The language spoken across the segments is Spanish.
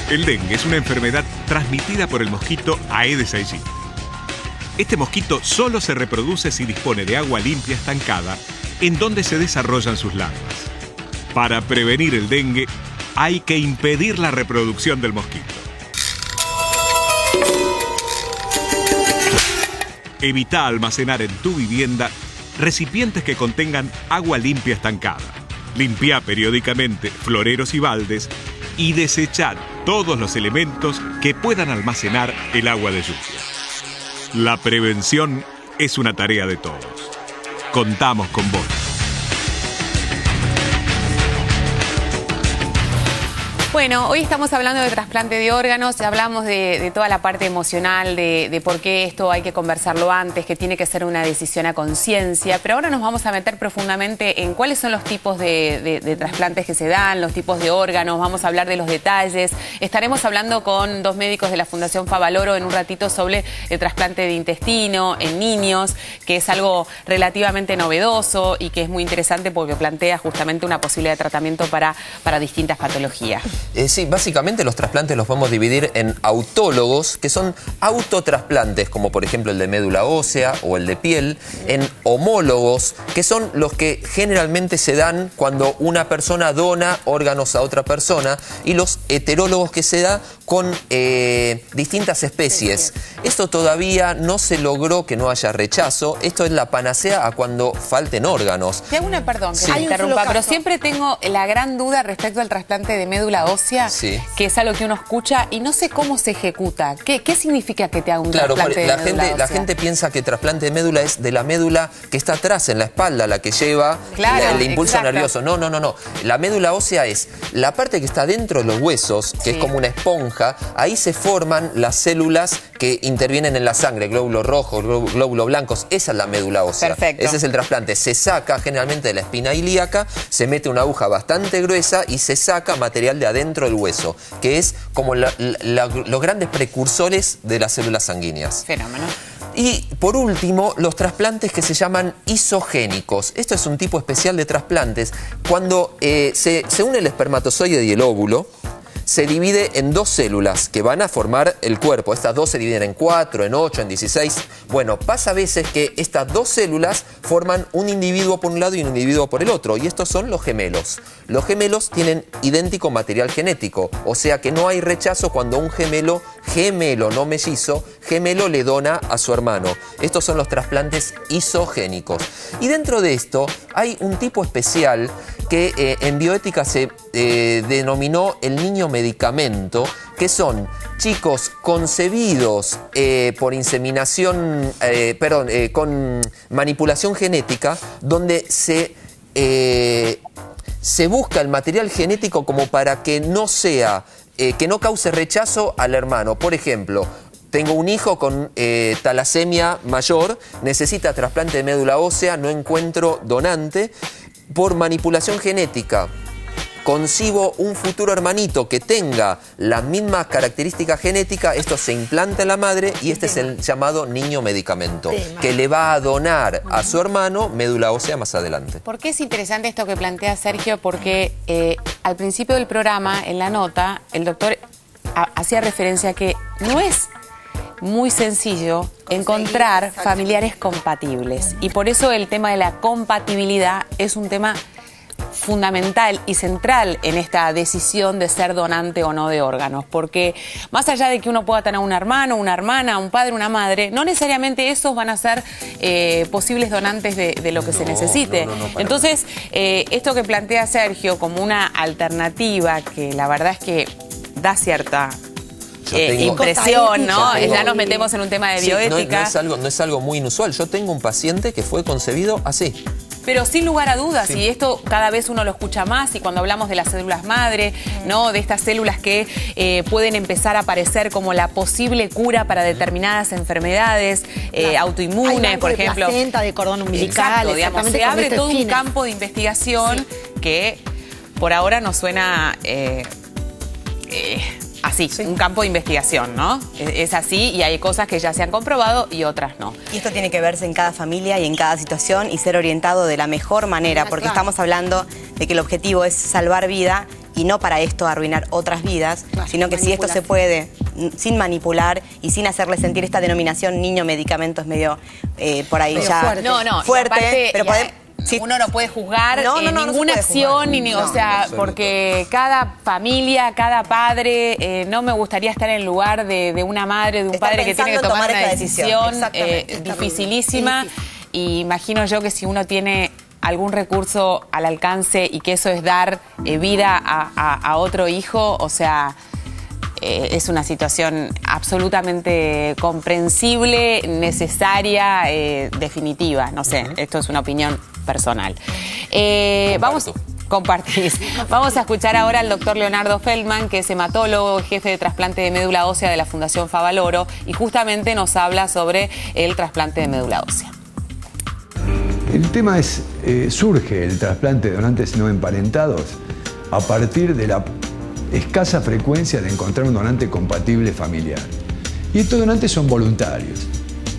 El dengue es una enfermedad transmitida por el mosquito Aedes aegypti. Este mosquito solo se reproduce si dispone de agua limpia estancada en donde se desarrollan sus larvas. Para prevenir el dengue, hay que impedir la reproducción del mosquito. Evita almacenar en tu vivienda recipientes que contengan agua limpia estancada. Limpia periódicamente floreros y baldes y desechar todos los elementos que puedan almacenar el agua de lluvia. La prevención es una tarea de todos. Contamos con vos. Bueno, hoy estamos hablando de trasplante de órganos, hablamos de toda la parte emocional, de por qué esto hay que conversarlo antes, que tiene que ser una decisión a conciencia, pero ahora nos vamos a meter profundamente en cuáles son los tipos de trasplantes que se dan, los tipos de órganos, vamos a hablar de los detalles. Estaremos hablando con 2 médicos de la Fundación Favaloro en un ratito sobre el trasplante de intestino en niños, que es algo relativamente novedoso y que es muy interesante porque plantea justamente una posibilidad de tratamiento para distintas patologías. Sí, básicamente los trasplantes los podemos dividir en autólogos, que son autotrasplantes, como por ejemplo el de médula ósea o el de piel, en homólogos, que son los que generalmente se dan cuando una persona dona órganos a otra persona, y los heterólogos que se da con distintas especies. Esto todavía no se logró que no haya rechazo. Esto es la panacea a cuando falten órganos. Te hago una, perdón, que me interrumpa, pero siempre tengo la gran duda respecto al trasplante de médula ósea, que es algo que uno escucha y no sé cómo se ejecuta. ¿Qué significa que te haga un trasplante de médula ósea? La gente piensa que trasplante de médula es de la médula que está atrás, en la espalda, la que lleva el impulso nervioso. No. La médula ósea es la parte que está dentro de los huesos, que es como una esponja. Ahí se forman las células que intervienen en la sangre, glóbulos rojos, glóbulos blancos. Esa es la médula ósea. Perfecto. Ese es el trasplante. Se saca generalmente de la espina ilíaca, se mete una aguja bastante gruesa y se saca material de adentro del hueso, que es como los grandes precursores de las células sanguíneas. Fenómeno. Y por último, los trasplantes que se llaman isogénicos. Esto es un tipo especial de trasplantes. Cuando se une el espermatozoide y el óvulo, se divide en 2 células que van a formar el cuerpo. Estas 2 se dividen en 4, en 8, en 16. Bueno, pasa a veces que estas 2 células forman un individuo por un lado y un individuo por el otro. Y estos son los gemelos. Los gemelos tienen idéntico material genético. O sea que no hay rechazo cuando un gemelo, no mellizo, gemelo le dona a su hermano. Estos son los trasplantes isogénicos. Y dentro de esto hay un tipo especial que en bioética se denominó el niño medicamento, que son chicos concebidos por inseminación, con manipulación genética, donde se busca el material genético como para que no sea, que no cause rechazo al hermano. Por ejemplo, tengo un hijo con talasemia mayor, necesita trasplante de médula ósea, no encuentro donante. Por manipulación genética concibo un futuro hermanito que tenga la misma característica genética, esto se implanta en la madre y este es el llamado niño medicamento, que le va a donar a su hermano médula ósea más adelante. ¿Por qué es interesante esto que plantea Sergio? Porque al principio del programa, en la nota, el doctor hacía referencia a que no es muy sencillo encontrar familiares compatibles. Y por eso el tema de la compatibilidad es un tema fundamental y central en esta decisión de ser donante o no de órganos, porque más allá de que uno pueda tener un hermano, una hermana, un padre, una madre, no necesariamente esos van a ser posibles donantes de lo que se necesite. Entonces, esto que plantea Sergio como una alternativa, que la verdad es que da cierta impresión, ¿no? Ya nos metemos en un tema de bioética. No es algo muy inusual. Yo tengo un paciente que fue concebido así. Pero sin lugar a dudas, y esto cada vez uno lo escucha más, y cuando hablamos de las células madre, ¿no? De estas células que pueden empezar a aparecer como la posible cura para determinadas enfermedades autoinmunes, por ejemplo. De placenta, de cordón umbilical. Exacto, digamos, se abre todo un campo de investigación que por ahora nos suena así, un campo de investigación, ¿no? Es así, y hay cosas que ya se han comprobado y otras no. Y esto tiene que verse en cada familia y en cada situación y ser orientado de la mejor manera, porque estamos hablando de que el objetivo es salvar vida y no para esto arruinar otras vidas, sino que si esto se puede, sin manipular y sin hacerle sentir esta denominación niño medicamento es medio por ahí ya fuerte. fuerte, Aparte, pero uno no puede juzgar ninguna puede acción, juzgar. o sea, porque cada familia, cada padre, no me gustaría estar en el lugar de una madre, de un padre que tiene que tomar una decisión dificilísima. Y imagino yo que si uno tiene algún recurso al alcance y que eso es dar vida a otro hijo, o sea, es una situación absolutamente comprensible, necesaria, definitiva. No sé, esto es una opinión personal. Vamos a escuchar ahora al doctor Leonardo Feldman, que es hematólogo, jefe de trasplante de médula ósea de la Fundación Favaloro, y justamente nos habla sobre el trasplante de médula ósea. El tema es, surge el trasplante de donantes no emparentados a partir de la escasa frecuencia de encontrar un donante compatible familiar. Y estos donantes son voluntarios.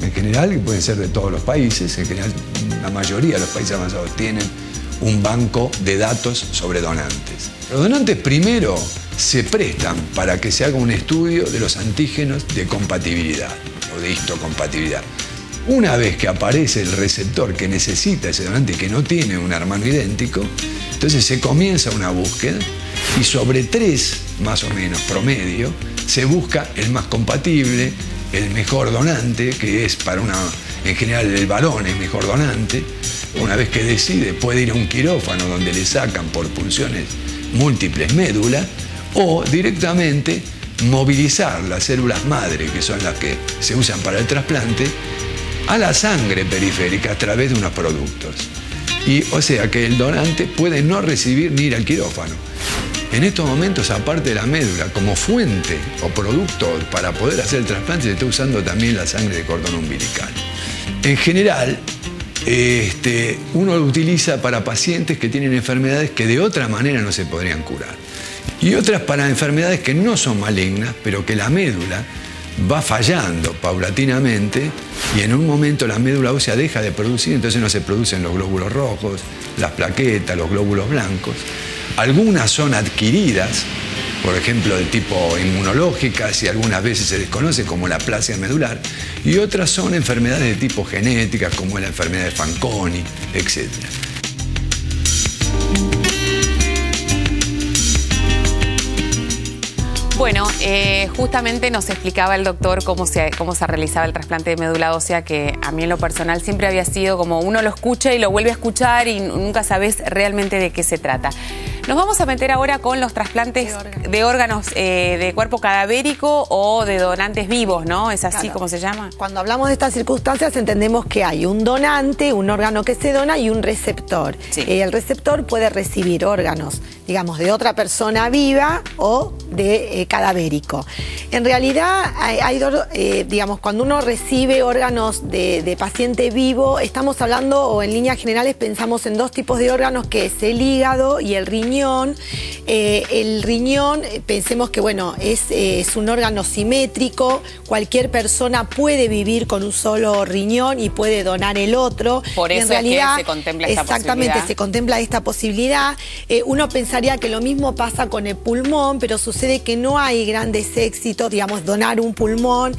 En general, pueden ser de todos los países, en general la mayoría de los países avanzados tienen un banco de datos sobre donantes. Los donantes primero se prestan para que se haga un estudio de los antígenos de compatibilidad o de histocompatibilidad. Una vez que aparece el receptor que necesita ese donante y que no tiene un hermano idéntico, entonces se comienza una búsqueda y sobre 3, más o menos, promedio, se busca el más compatible, el mejor donante, que es para en general el varón es mejor donante. Una vez que decide, puede ir a un quirófano donde le sacan por punciones múltiples médula o directamente movilizar las células madre, que son las que se usan para el trasplante, a la sangre periférica a través de unos productos. Y, o sea que el donante puede no recibir ni ir al quirófano. En estos momentos, aparte de la médula, como fuente o producto para poder hacer el trasplante, se está usando también la sangre de cordón umbilical. En general, uno lo utiliza para pacientes que tienen enfermedades que de otra manera no se podrían curar. Y otras para enfermedades que no son malignas, pero que la médula va fallando paulatinamente y en un momento la médula ósea deja de producir, entonces no se producen los glóbulos rojos, las plaquetas, los glóbulos blancos. Algunas son adquiridas, por ejemplo, del tipo inmunológicas y algunas veces se desconoce como la aplasia medular, y otras son enfermedades de tipo genética, como la enfermedad de Fanconi, etc. Bueno, justamente nos explicaba el doctor cómo se realizaba el trasplante de médula ósea, que a mí en lo personal siempre había sido como uno lo escucha y lo vuelve a escuchar y nunca sabes realmente de qué se trata. Nos vamos a meter ahora con los trasplantes de órganos de cuerpo cadavérico o de donantes vivos, ¿no? ¿Es así como se llama? Cuando hablamos de estas circunstancias entendemos que hay un donante, un órgano que se dona y un receptor. Sí. El receptor puede recibir órganos, digamos, de otra persona viva o de cadavérico. En realidad, digamos, cuando uno recibe órganos de paciente vivo, estamos hablando, o en líneas generales pensamos en dos tipos de órganos, que es el hígado y el riñón. El riñón, pensemos que bueno, es un órgano simétrico, cualquier persona puede vivir con un solo riñón y puede donar el otro. Por eso en realidad, es que se contempla esta exactamente, posibilidad. se contempla esta posibilidad. Uno pensaría que lo mismo pasa con el pulmón, pero sucede que no hay grandes éxitos, digamos, donar un pulmón,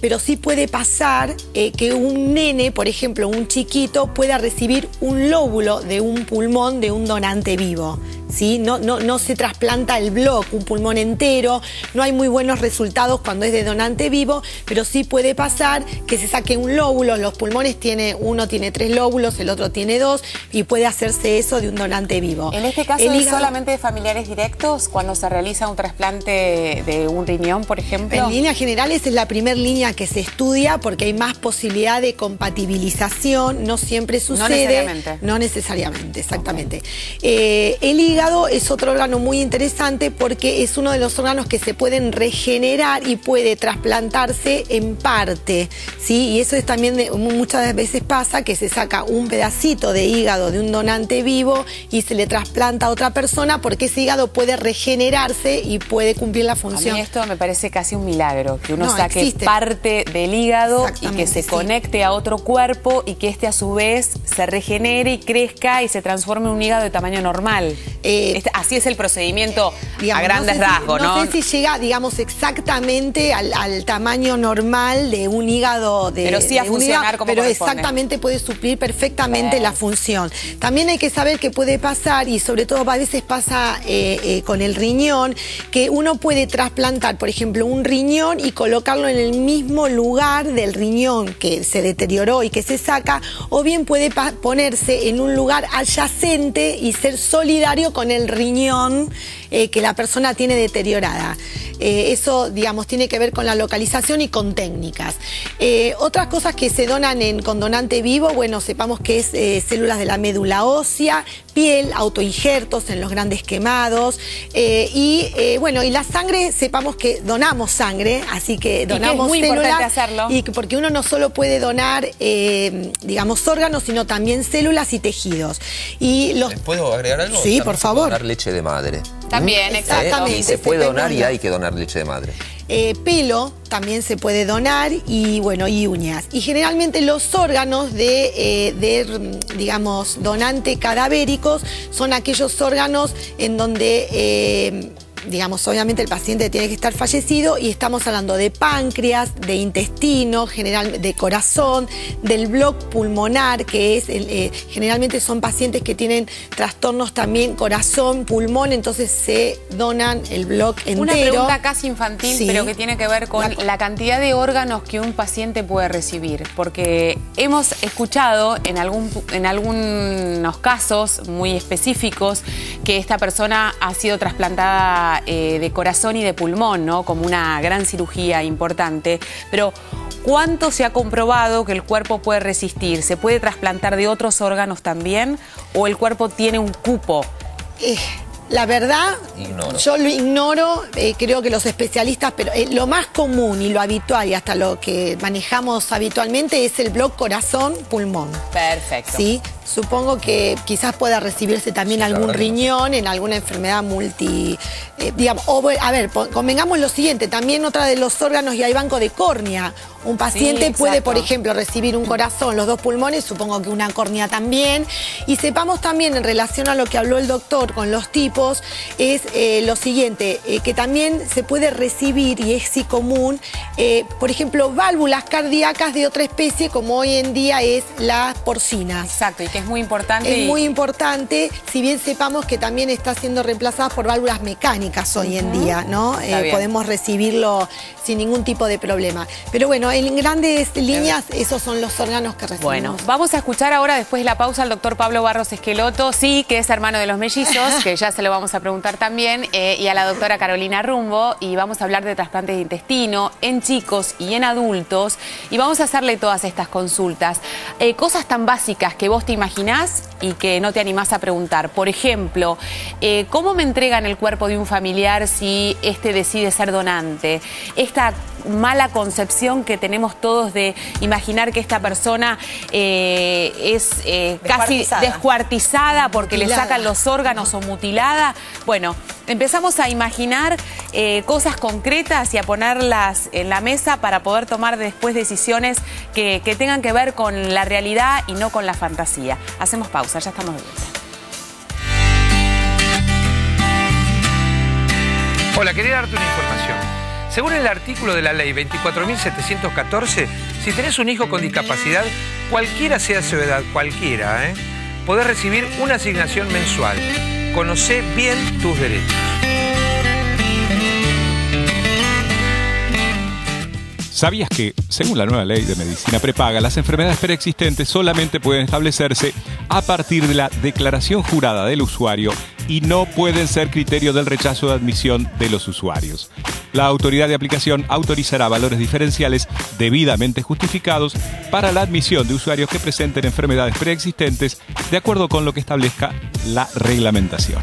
pero sí puede pasar que un nene, por ejemplo, un chiquito, pueda recibir un lóbulo de un pulmón de un donante vivo. ¿Sí? No se trasplanta el bloque, un pulmón entero, no hay muy buenos resultados cuando es de donante vivo, pero sí puede pasar que se saque un lóbulo. Los pulmones uno tiene 3 lóbulos, el otro tiene 2, y puede hacerse eso de un donante vivo. En este caso, ¿es solamente de familiares directos cuando se realiza un trasplante de un riñón, por ejemplo? En líneas generales es la primera línea que se estudia porque hay más posibilidad de compatibilización, no siempre sucede. No necesariamente. No necesariamente, exactamente. Okay. El hígado es otro órgano muy interesante porque es uno de los órganos que se pueden regenerar y puede trasplantarse en parte, ¿sí? Y eso es también, muchas veces pasa que se saca un pedacito de hígado de un donante vivo y se le trasplanta a otra persona porque ese hígado puede regenerarse y puede cumplir la función. A mí esto me parece casi un milagro, que uno saque parte del hígado y que se conecte a otro cuerpo y que este a su vez se regenere y crezca y se transforme en un hígado de tamaño normal. Así es el procedimiento, digamos, a grandes rasgos, ¿no? No sé si llega, digamos, exactamente al tamaño normal de un hígado. Pero sí a funcionar como corresponde. Pero exactamente puede suplir perfectamente la función. También hay que saber que puede pasar, y sobre todo a veces pasa con el riñón, que uno puede trasplantar, por ejemplo, un riñón y colocarlo en el mismo lugar del riñón que se deterioró y que se saca, o bien puede ponerse en un lugar adyacente y ser solidario con el riñón que la persona tiene deteriorada. Eso, digamos, tiene que ver con la localización y con técnicas. Otras cosas que se donan con donante vivo, bueno, sepamos que es células de la médula ósea, piel, autoinjertos en los grandes quemados, bueno, y la sangre, sepamos que donamos sangre, así que donamos células. Es muy importante hacerlo. Y porque uno no solo puede donar, digamos, órganos, sino también células y tejidos. ¿Puedo agregar algo? Sí, por favor. Donar leche de madre. También, exactamente. Y se puede donar y hay que donar leche de madre. Pelo también se puede donar y, bueno, y uñas. Y generalmente los órganos digamos, donante cadavéricos son aquellos órganos en donde digamos, obviamente el paciente tiene que estar fallecido, y estamos hablando de páncreas, de intestino, de corazón, del bloc pulmonar, que es generalmente son pacientes que tienen trastornos también corazón, pulmón, entonces se donan el bloc entero. Una pregunta casi infantil, sí, pero que tiene que ver con la cantidad de órganos que un paciente puede recibir, porque hemos escuchado en algunos casos muy específicos que esta persona ha sido trasplantada de corazón y de pulmón, ¿no? Como una gran cirugía importante. Pero ¿cuánto se ha comprobado que el cuerpo puede resistir? ¿Se puede trasplantar de otros órganos también? ¿O el cuerpo tiene un cupo? La verdad, yo lo ignoro, creo que los especialistas, pero lo más común y lo habitual y hasta lo que manejamos habitualmente es el bloc corazón-pulmón. Perfecto. ¿Sí? Supongo que quizás pueda recibirse también algún riñón en alguna enfermedad digamos, a ver, convengamos lo siguiente, también otra de los órganos, y hay banco de córnea. Un paciente puede, por ejemplo, recibir un corazón, los dos pulmones, supongo que una córnea también. Y sepamos también, en relación a lo que habló el doctor con los tipos, es lo siguiente, que también se puede recibir, y es sí común, por ejemplo, válvulas cardíacas de otra especie, como hoy en día es la porcina. Exacto, y que es muy importante. Es muy importante, si bien sepamos que también está siendo reemplazada por válvulas mecánicas hoy en día, ¿no? Podemos recibirlo sin ningún tipo de problema. Pero bueno, en grandes líneas, esos son los órganos que recibimos. Bueno, vamos a escuchar ahora, después de la pausa, al doctor Pablo Barros Esqueloto, sí, que es hermano de los mellizos, que ya se lo vamos a preguntar también, y a la doctora Carolina Rumbo, y vamos a hablar de trasplantes de intestino en chicos y en adultos, y vamos a hacerle todas estas consultas. Cosas tan básicas que vos te imaginás y que no te animás a preguntar. Por ejemplo, ¿cómo me entregan el cuerpo de un familiar si este decide ser donante? Esta mala concepción que tenemos todos de imaginar que esta persona es casi descuartizada porque le sacan los órganos o mutilada. Bueno, empezamos a imaginar cosas concretas y a ponerlas en la mesa para poder tomar después decisiones que tengan que ver con la realidad y no con la fantasía. Hacemos pausa, ya estamos de vuelta. Hola, quería darte una información. Según el artículo de la ley 24.714, si tenés un hijo con discapacidad, cualquiera sea su edad, cualquiera, podés recibir una asignación mensual. Conocé bien tus derechos. ¿Sabías que, según la nueva ley de medicina prepaga, las enfermedades preexistentes solamente pueden establecerse a partir de la declaración jurada del usuario y no pueden ser criterio del rechazo de admisión de los usuarios? La autoridad de aplicación autorizará valores diferenciales debidamente justificados para la admisión de usuarios que presenten enfermedades preexistentes de acuerdo con lo que establezca la reglamentación.